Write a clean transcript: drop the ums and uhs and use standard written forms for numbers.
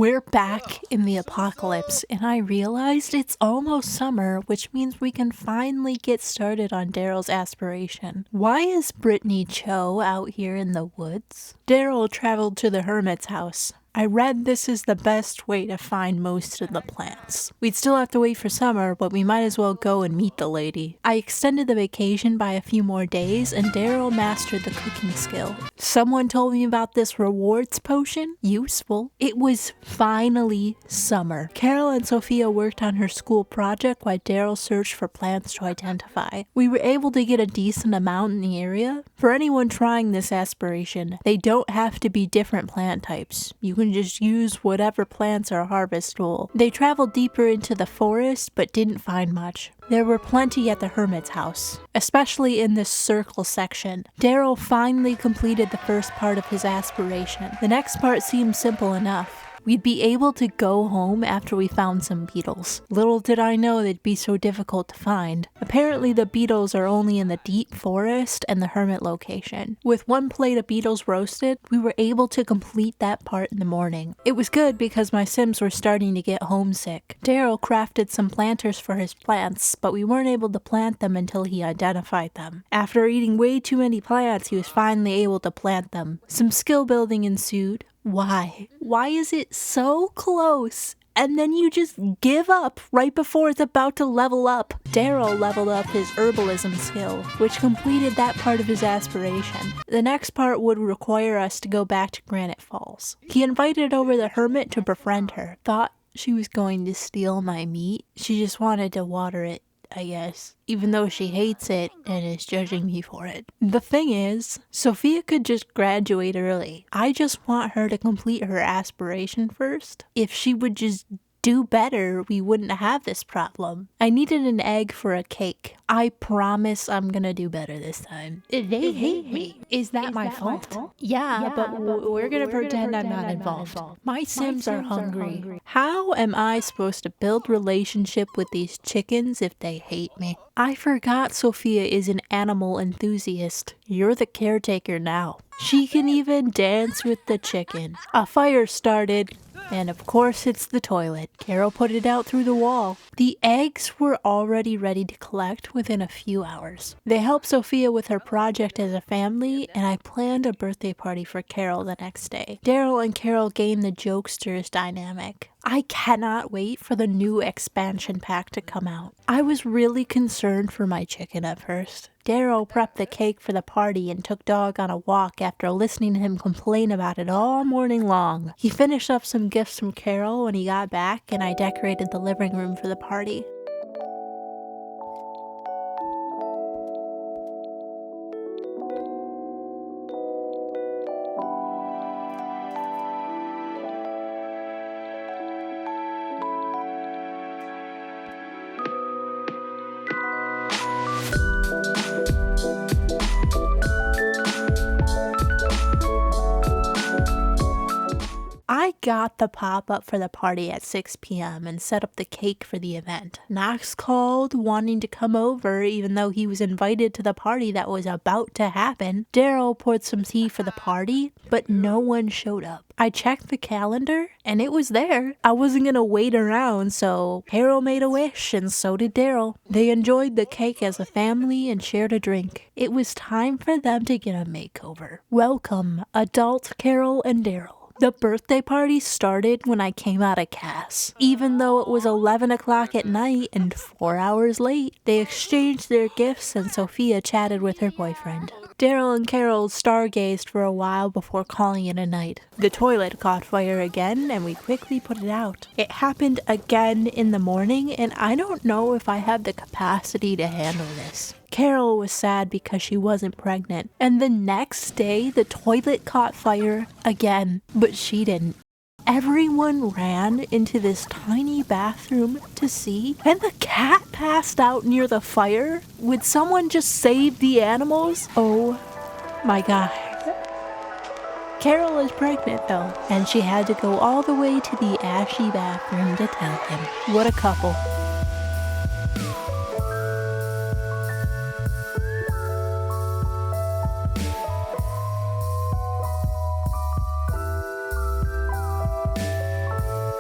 We're back in the apocalypse, and I realized it's almost summer, which means we can finally get started on Daryl's aspiration. Why is Brittany Cho out here in the woods? Daryl traveled to the hermit's house. I read this is the best way to find most of the plants. We'd still have to wait for summer, but we might as well go and meet the lady. I extended the vacation by a few more days, and Daryl mastered the cooking skill. Someone told me about this rewards potion. Useful. It was finally summer. Carol and Sophia worked on her school project while Daryl searched for plants to identify. We were able to get a decent amount in the area. For anyone trying this aspiration, they don't have to be different plant types. You can just use whatever plants are harvestable. They traveled deeper into the forest but didn't find much. There were plenty at the hermit's house, especially in this circle section. Daryl finally completed the first part of his aspiration. The next part seemed simple enough. We'd be able to go home after we found some beetles. Little did I know they'd be so difficult to find. Apparently the beetles are only in the deep forest and the hermit location. With one plate of beetles roasted, we were able to complete that part in the morning. It was good because my Sims were starting to get homesick. Daryl crafted some planters for his plants, but we weren't able to plant them until he identified them. After eating way too many plants, he was finally able to plant them. Some skill building ensued. Why? Why is it so close? And then you just give up right before it's about to level up. Daryl leveled up his herbalism skill, which completed that part of his aspiration. The next part would require us to go back to Granite Falls. He invited over the hermit to befriend her. Thought she was going to steal my meat. She just wanted to water it, I guess, even though she hates it and is judging me for it. The thing is, Sophia could just graduate early. I just want her to complete her aspiration first. If she would just do better, we wouldn't have this problem. I needed an egg for a cake. I promise I'm gonna do better this time. They hate me. Is that my fault? Yeah, but we're gonna pretend I'm not involved. My Sims are hungry. How am I supposed to build relationship with these chickens if they hate me? I forgot Sophia is an animal enthusiast. You're the caretaker now. She can even dance with the chicken. A fire started. And of course it's the toilet. Carol put it out through the wall. The eggs were already ready to collect within a few hours. They helped Sophia with her project as a family, and I planned a birthday party for Carol the next day. Daryl and Carol gained the jokesters dynamic. I cannot wait for the new expansion pack to come out. I was really concerned for my chicken at first. Daryl prepped the cake for the party and took Dog on a walk after listening to him complain about it all morning long. He finished up some gifts from Carol when he got back, and I decorated the living room for the party. I got the pop-up for the party at 6 p.m. and set up the cake for the event. Knox called, wanting to come over even though he was invited to the party that was about to happen. Daryl poured some tea for the party, but no one showed up. I checked the calendar, and it was there. I wasn't gonna wait around, so Carol made a wish, and so did Daryl. They enjoyed the cake as a family and shared a drink. It was time for them to get a makeover. Welcome, adult Carol and Daryl. The birthday party started when I came out of Cass. Even though it was 11 o'clock at night and 4 hours late, they exchanged their gifts and Sophia chatted with her boyfriend. Daryl and Carol stargazed for a while before calling it a night. The toilet caught fire again and we quickly put it out. It happened again in the morning and I don't know if I have the capacity to handle this. Carol was sad because she wasn't pregnant. And the next day, the toilet caught fire again, but she didn't. Everyone ran into this tiny bathroom to see, and the cat passed out near the fire. Would someone just save the animals? Oh my god. Carol is pregnant though, and she had to go all the way to the ashy bathroom to tell him. What a couple.